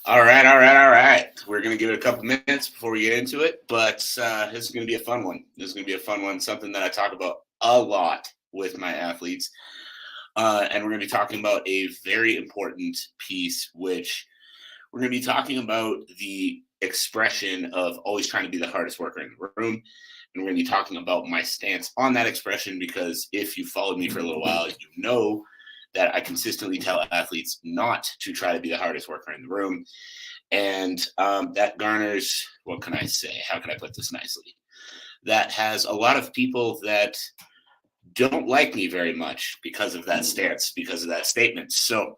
All right. We're going to give it a couple minutes before we get into it, but this is going to be a fun one. Something that I talk about a lot with my athletes. And we're going to be talking about a very important piece, which we're going to be talking about the expression of always trying to be the hardest worker in the room. And we're going to be talking about my stance on that expression, because if you followed me for a little while, you know that I consistently tell athletes not to try to be the hardest worker in the room. And that garners, what can I say? How can I put this nicely? That has a lot of people that don't like me very much because of that stance, because of that statement. So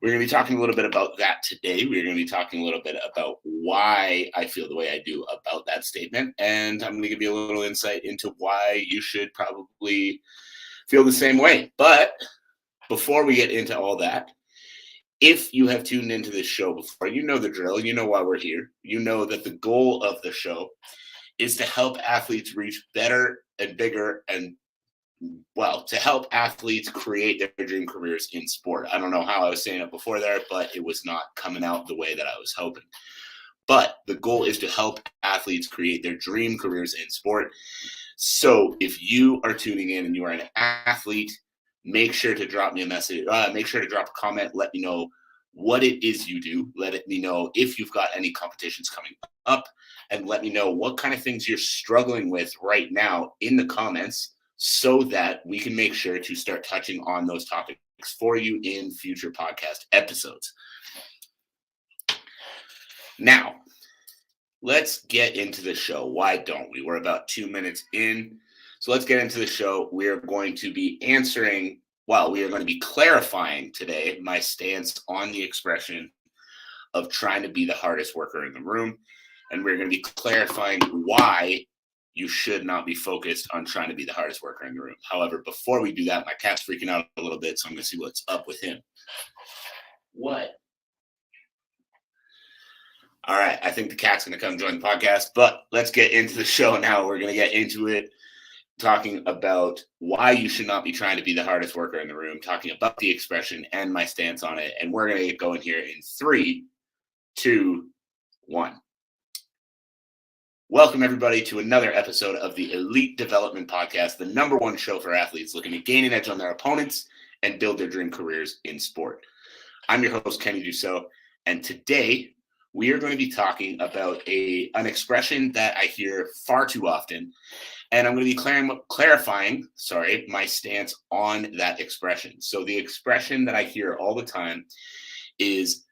we're going to be talking a little bit about that today. We're going to be talking a little bit about why I feel the way I do about that statement. And I'm going to give you a little insight into why you should probably feel the same way. But before we get into all that, if you have tuned into this show before, you know the drill. You know why we're here. You know that the goal of the show is to help athletes reach better and bigger and, well, to help athletes create their dream careers in sport. I don't know how I was saying it before there, but it was not coming out the way that I was hoping. But the goal is to help athletes create their dream careers in sport. So if you are tuning in and you are an athlete, make sure to drop me a message. Make sure to drop a comment. Let me know what it is you do. Let me know if you've got any competitions coming up, and let me know what kind of things you're struggling with right now in the comments, so that we can make sure to start touching on those topics for you in future podcast episodes. Now, let's get into the show. Why don't we? We're about 2 minutes in. So let's get into the show. We are going to be we are going to be clarifying today my stance on the expression of trying to be the hardest worker in the room. And we're going to be clarifying why you should not be focused on trying to be the hardest worker in the room. However, before we do that, my cat's freaking out a little bit, so I'm going to see what's up with him. What? All right, I think the cat's going to come join the podcast, but let's get into the show now. We're going to get into it, talking about why you should not be trying to be the hardest worker in the room, talking about the expression and my stance on it. And we're going to get going here in 3, 2, 1. Welcome, everybody, to another episode of the Elite Development Podcast, the #1 show for athletes looking to gain an edge on their opponents and build their dream careers in sport. I'm your host, Kenny Dusseault, and today we are going to be talking about an expression that I hear far too often, and I'm going to be clarifying my stance on that expression. So the expression that I hear all the time is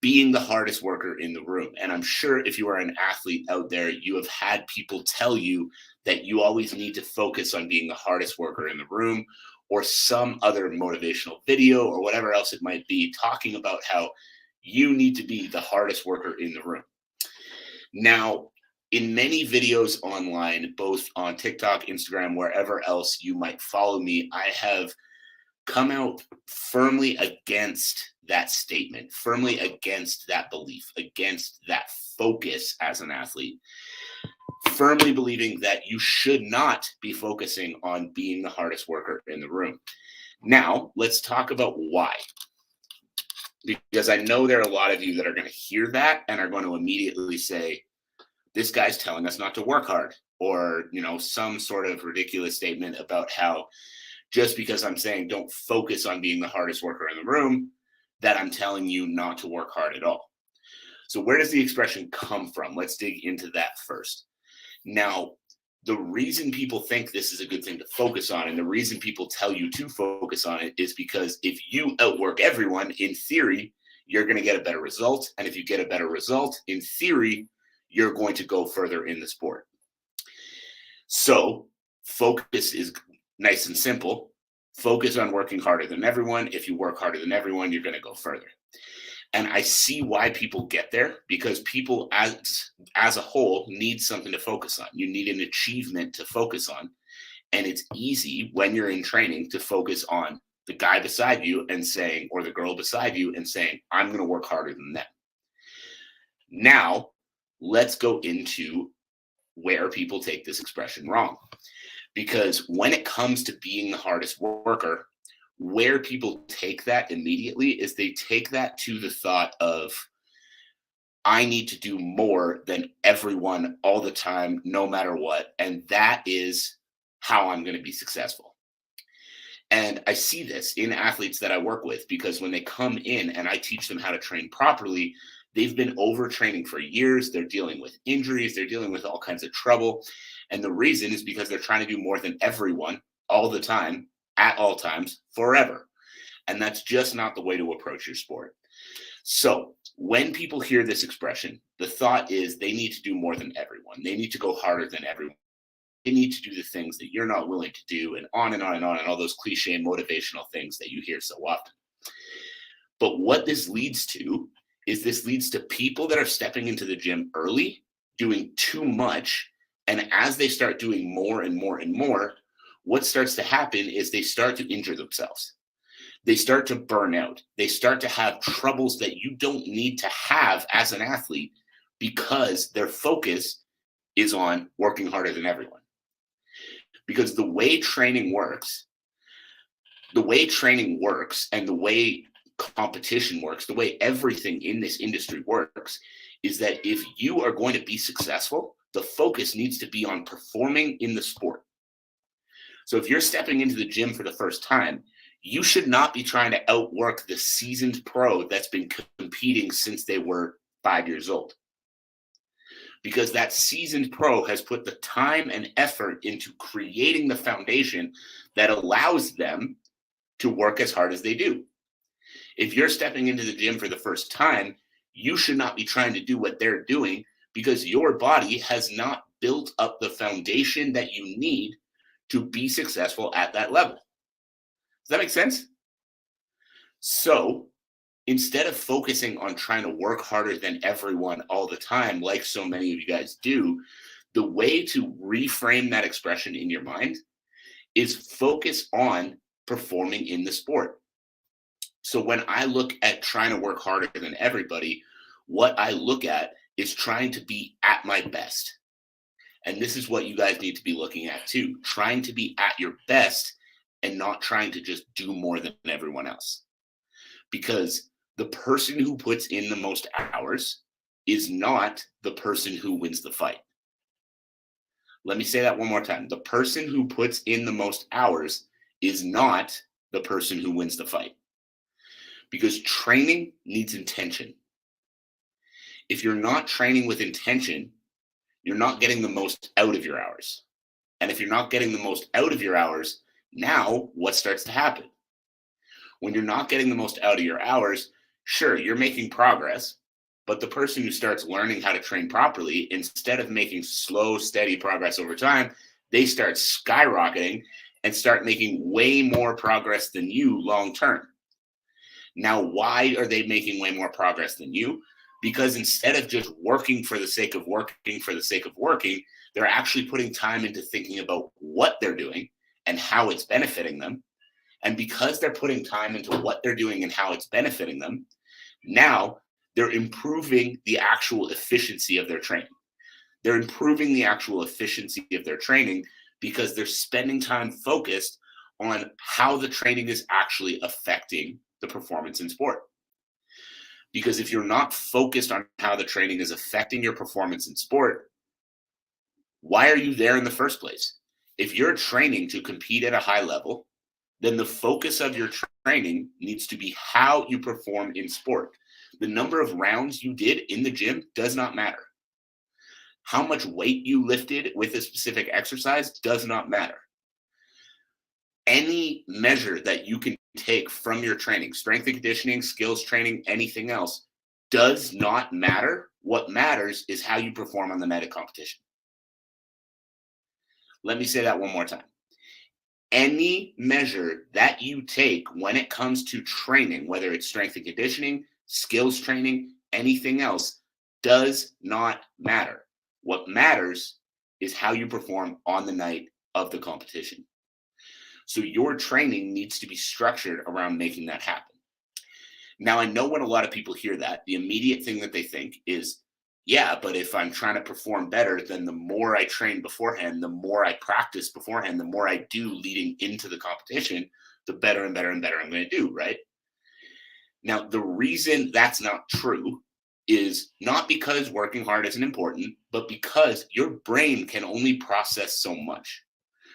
being the hardest worker in the room. And I'm sure if you are an athlete out there, you have had people tell you that you always need to focus on being the hardest worker in the room, or some other motivational video or whatever else it might be, talking about how you need to be the hardest worker in the room. Now, in many videos online, both on TikTok, Instagram, wherever else you might follow me, I have come out firmly against that statement, firmly against that belief, against that focus as an athlete, firmly believing that you should not be focusing on being the hardest worker in the room. Now, let's talk about why. Because I know there are a lot of you that are going to hear that and are going to immediately say, this guy's telling us not to work hard, or, some sort of ridiculous statement about how just because I'm saying don't focus on being the hardest worker in the room, that I'm telling you not to work hard at all. So where does the expression come from? Let's dig into that first. Now, the reason people think this is a good thing to focus on, and the reason people tell you to focus on it, is because if you outwork everyone, in theory, you're going to get a better result. And if you get a better result, in theory, you're going to go further in the sport. So focus is nice and simple. Focus on working harder than everyone. If you work harder than everyone, you're going to go further. And I see why people get there, because people as a whole need something to focus on. You need an achievement to focus on. And it's easy when you're in training to focus on the guy beside you and saying, or the girl beside you and saying, I'm going to work harder than them. Now, let's go into where people take this expression wrong. Because when it comes to being the hardest worker, where people take that immediately is they take that to the thought of I need to do more than everyone all the time, no matter what. And that is how I'm going to be successful. And I see this in athletes that I work with because when they come in and I teach them how to train properly, they've been overtraining for years. They're dealing with injuries, they're dealing with all kinds of trouble. And the reason is because they're trying to do more than everyone all the time, at all times, forever. And that's just not the way to approach your sport. So when people hear this expression, the thought is they need to do more than everyone. They need to go harder than everyone. They need to do the things that you're not willing to do, and on and on and on, and all those cliche motivational things that you hear so often. But what this leads to is this leads to people that are stepping into the gym early, doing too much. And as they start doing more and more and more, what starts to happen is they start to injure themselves. They start to burn out. They start to have troubles that you don't need to have as an athlete because their focus is on working harder than everyone. Because the way training works and the way competition works, the way everything in this industry works, is that if you are going to be successful, the focus needs to be on performing in the sport. So if you're stepping into the gym for the first time, you should not be trying to outwork the seasoned pro that's been competing since they were 5 years old. Because that seasoned pro has put the time and effort into creating the foundation that allows them to work as hard as they do. If you're stepping into the gym for the first time, you should not be trying to do what they're doing because your body has not built up the foundation that you need to be successful at that level. Does that make sense? So instead of focusing on trying to work harder than everyone all the time, like so many of you guys do, the way to reframe that expression in your mind is focus on performing in the sport. So when I look at trying to work harder than everybody, what I look at is trying to be at my best. And this is what you guys need to be looking at too, trying to be at your best and not trying to just do more than everyone else. Because the person who puts in the most hours is not the person who wins the fight. Let me say that one more time. The person who puts in the most hours is not the person who wins the fight. Because training needs intention. If you're not training with intention, you're not getting the most out of your hours. And if you're not getting the most out of your hours, now what starts to happen? When you're not getting the most out of your hours, sure, you're making progress, but the person who starts learning how to train properly, instead of making slow, steady progress over time, they start skyrocketing and start making way more progress than you long term. Now, why are they making way more progress than you? Because instead of just working for the sake of working, they're actually putting time into thinking about what they're doing and how it's benefiting them. And because they're putting time into what they're doing and how it's benefiting them, now they're improving the actual efficiency of their training. They're improving the actual efficiency of their training because they're spending time focused on how the training is actually affecting the performance in sport. Because if you're not focused on how the training is affecting your performance in sport, why are you there in the first place? If you're training to compete at a high level, then the focus of your training needs to be how you perform in sport. The number of rounds you did in the gym does not matter. How much weight you lifted with a specific exercise does not matter. Any measure that you can take from your training, strength and conditioning, skills training, anything else, does not matter. What matters is how you perform on the night of competition. Let me say that one more time. Any measure that you take when it comes to training, whether it's strength and conditioning, skills training, anything else, does not matter. What matters is how you perform on the night of the competition. So your training needs to be structured around making that happen. Now, I know when a lot of people hear that, the immediate thing that they think is, yeah, but if I'm trying to perform better, then the more I train beforehand, the more I practice beforehand, the more I do leading into the competition, the better and better and better I'm going to do, right? Now, the reason that's not true is not because working hard isn't important, but because your brain can only process so much.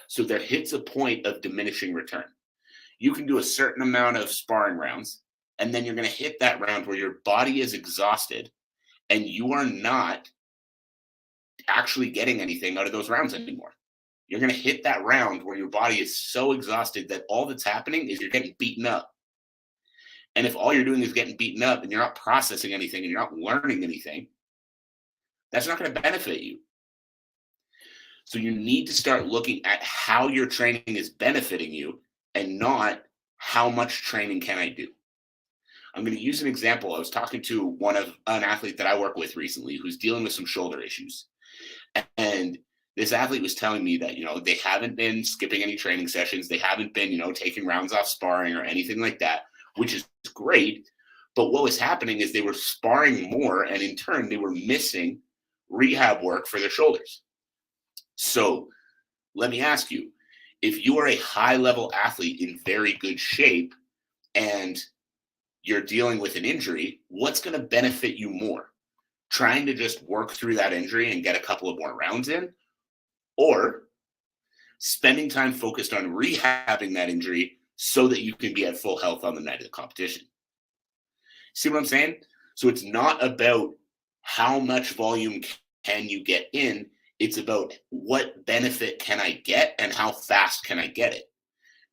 So there hits a point of diminishing return. You can do a certain amount of sparring rounds, and then you're going to hit that round where your body is exhausted and you are not actually getting anything out of those rounds anymore. You're going to hit that round where your body is so exhausted that all that's happening is you're getting beaten up. And if all you're doing is getting beaten up and you're not processing anything and you're not learning anything, that's not going to benefit you. So you need to start looking at how your training is benefiting you and not how much training can I do. I'm going to use an example. I was talking to an athlete that I work with recently who's dealing with some shoulder issues. And this athlete was telling me that, they haven't been skipping any training sessions. They haven't been, taking rounds off sparring or anything like that, which is great. But what was happening is they were sparring more, and in turn, they were missing rehab work for their shoulders. So let me ask you, if you are a high-level athlete in very good shape and you're dealing with an injury, what's going to benefit you more? Trying to just work through that injury and get a couple of more rounds in, or spending time focused on rehabbing that injury so that you can be at full health on the night of the competition? See what I'm saying? So it's not about how much volume can you get in. It's about what benefit can I get and how fast can I get it.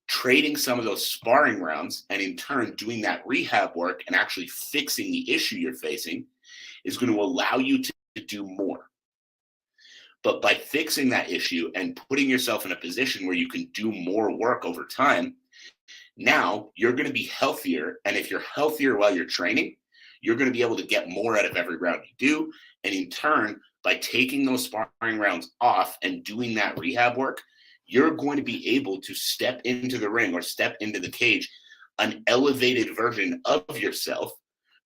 Trading some of those sparring rounds and in turn doing that rehab work and actually fixing the issue you're facing is going to allow you to do more. But by fixing that issue and putting yourself in a position where you can do more work over time, now you're going to be healthier. And if you're healthier while you're training, you're going to be able to get more out of every round you do. And in turn, by taking those sparring rounds off and doing that rehab work, you're going to be able to step into the ring or step into the cage an elevated version of yourself,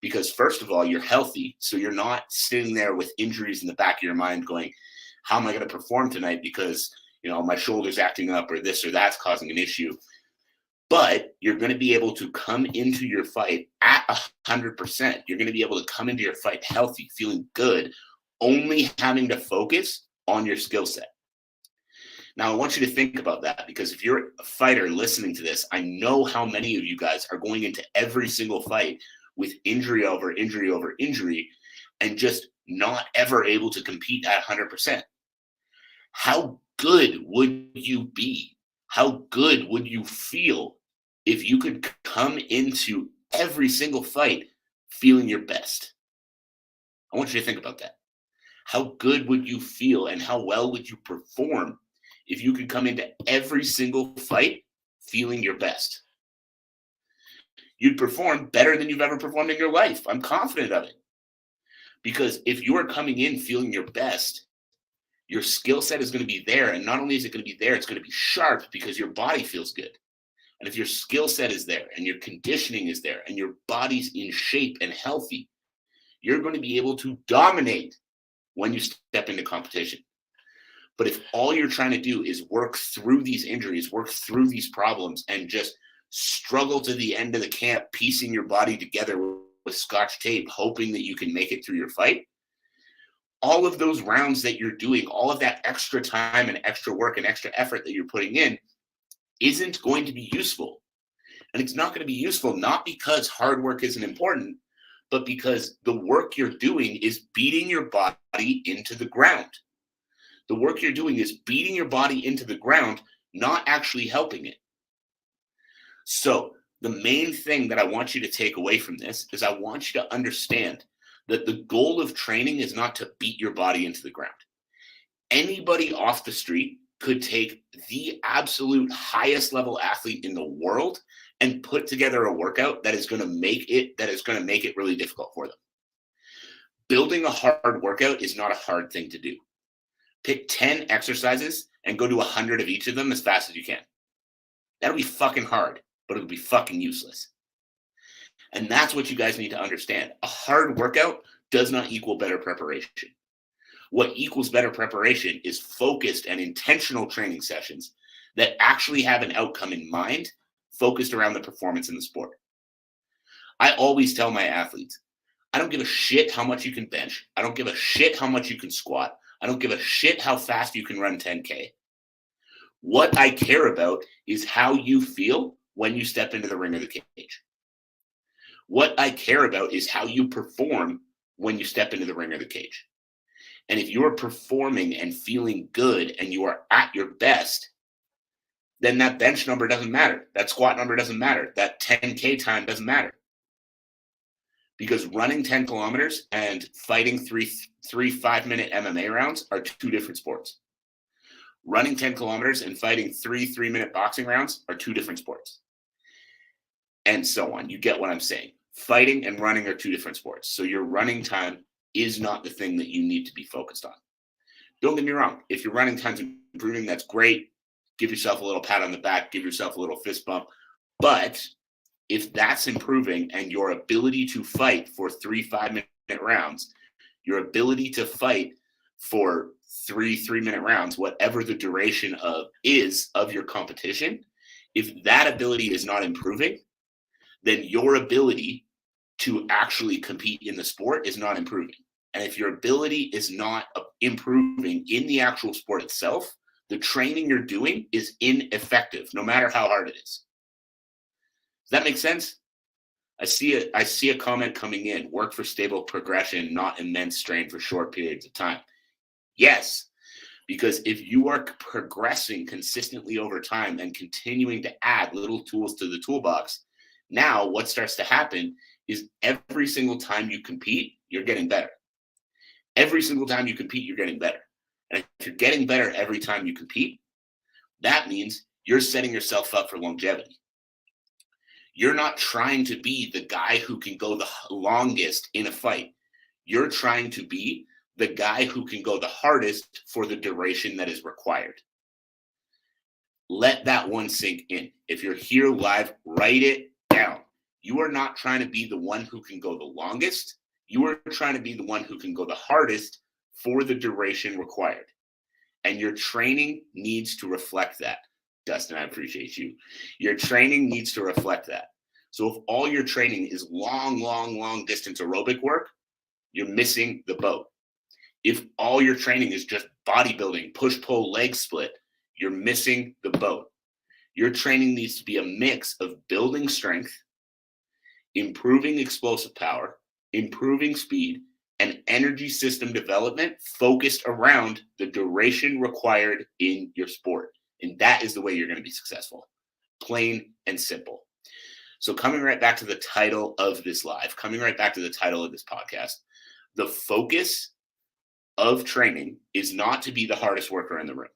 because first of all, you're healthy. So you're not sitting there with injuries in the back of your mind going, how am I going to perform tonight because, my shoulder's acting up or this or that's causing an issue. But you're going to be able to come into your fight at 100%. You're going to be able to come into your fight healthy, feeling good, only having to focus on your skill set. Now, I want you to think about that, because if you're a fighter listening to this, I know how many of you guys are going into every single fight with injury over injury over injury and just not ever able to compete at 100%. How good would you be? How good would you feel if you could come into every single fight feeling your best? I want you to think about that. How good would you feel and how well would you perform if you could come into every single fight feeling your best? You'd perform better than you've ever performed in your life. I'm confident of it. Because if you are coming in feeling your best, your skill set is going to be there. And not only is it going to be there, it's going to be sharp because your body feels good. And if your skill set is there and your conditioning is there and your body's in shape and healthy, you're going to be able to dominate when you step into competition. But if all you're trying to do is work through these injuries, work through these problems, and just struggle to the end of the camp, piecing your body together with Scotch tape, hoping that you can make it through your fight, all of those rounds that you're doing, all of that extra time and extra work and extra effort that you're putting in isn't going to be useful. And it's not going to be useful not because hard work isn't important, but because the work you're doing is beating your body into the ground. The work you're doing is beating your body into the ground, not actually helping it. So the main thing that I want you to take away from this is I want you to understand that the goal of training is not to beat your body into the ground. Anybody off the street could take the absolute highest level athlete in the world and put together a workout that is going to make it really difficult for them. Building a hard workout is not a hard thing to do. Pick 10 exercises and go do 100 of each of them as fast as you can. That'll be fucking hard, but it'll be fucking useless. And that's what you guys need to understand. A hard workout does not equal better preparation. What equals better preparation is focused and intentional training sessions that actually have an outcome in mind, focused around the performance in the sport. I always tell my athletes, I don't give a shit how much you can bench. I don't give a shit how much you can squat. I don't give a shit how fast you can run 10K. What I care about is how you feel when you step into the ring or the cage. What I care about is how you perform when you step into the ring or the cage. And if you're performing and feeling good and you are at your best, then that bench number doesn't matter. That squat number doesn't matter. That 10K time doesn't matter. Because running 10 kilometers and fighting three 5-minute MMA rounds are two different sports. Running 10 kilometers and fighting 3-minute boxing rounds are two different sports. And so on. You get what I'm saying. Fighting and running are two different sports. So your running time is not the thing that you need to be focused on. Don't get me wrong. If your running time's improving, that's great. Give yourself a little pat on the back. Give yourself a little fist bump. But if that's improving and your ability to fight for 3 5-minute rounds, your ability to fight for 3-minute rounds, whatever the duration of your competition, if that ability is not improving, then your ability to actually compete in the sport is not improving. And if your ability is not improving in the actual sport itself, the training you're doing is ineffective, no matter how hard it is. Does that make sense? I see a comment coming in. Work for stable progression, not immense strain for short periods of time. Yes, because if you are progressing consistently over time and continuing to add little tools to the toolbox, now what starts to happen is every single time you compete, you're getting better. Every single time you compete, you're getting better. And if you're getting better every time you compete, that means you're setting yourself up for longevity. You're not trying to be the guy who can go the longest in a fight. You're trying to be the guy who can go the hardest for the duration that is required. Let that one sink in. If you're here live, write it down. You are not trying to be the one who can go the longest. You are trying to be the one who can go the hardest for the duration required. And your training needs to reflect that. Dustin, I appreciate you. Your training needs to reflect that. So if all your training is long distance aerobic work, you're missing the boat. If all your training is just bodybuilding, push-pull, leg split, you're missing the boat. Your training needs to be a mix of building strength, improving explosive power, improving speed, and energy system development focused around the duration required in your sport. And that is the way you're going to be successful. Plain and simple. So coming right back to the title of this live, coming right back to the title of this podcast, the focus of training is not to be the hardest worker in the room.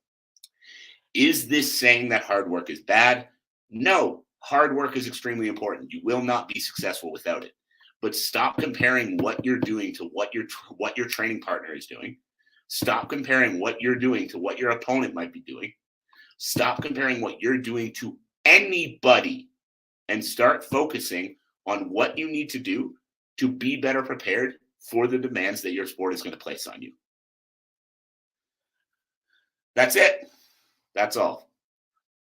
Is this saying that hard work is bad? No, hard work is extremely important. You will not be successful without it. But stop comparing what you're doing to what your training partner is doing. Stop comparing what you're doing to what your opponent might be doing. Stop comparing what you're doing to anybody and start focusing on what you need to do to be better prepared for the demands that your sport is going to place on you. That's it. That's all.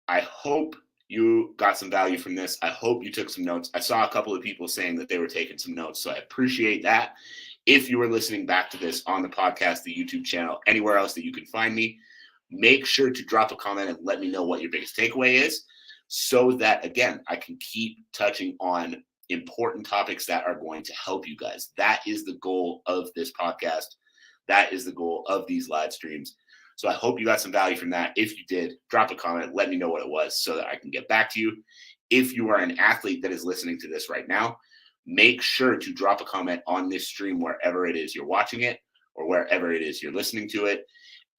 I hope you got some value from this. I hope you took some notes. I saw a couple of people saying that they were taking some notes, so I appreciate that. If you were listening back to this on the podcast, the YouTube channel, anywhere else that you can find me, make sure to drop a comment and let me know what your biggest takeaway is so that, again, I can keep touching on important topics that are going to help you guys. That is the goal of this podcast. That is the goal of these live streams. So I hope you got some value from that. If you did, drop a comment, let me know what it was so that I can get back to you. If you are an athlete that is listening to this right now, make sure to drop a comment on this stream wherever it is you're watching it or wherever it is you're listening to it,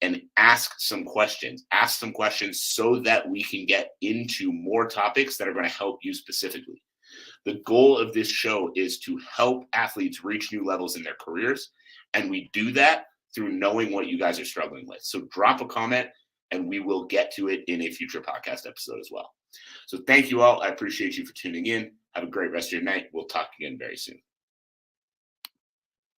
and ask some questions. Ask some questions so that we can get into more topics that are going to help you specifically. The goal of this show is to help athletes reach new levels in their careers, and we do that through knowing what you guys are struggling with. So drop a comment and we will get to it in a future podcast episode as well. So thank you all. I appreciate you for tuning in. Have a great rest of your night. We'll talk again very soon.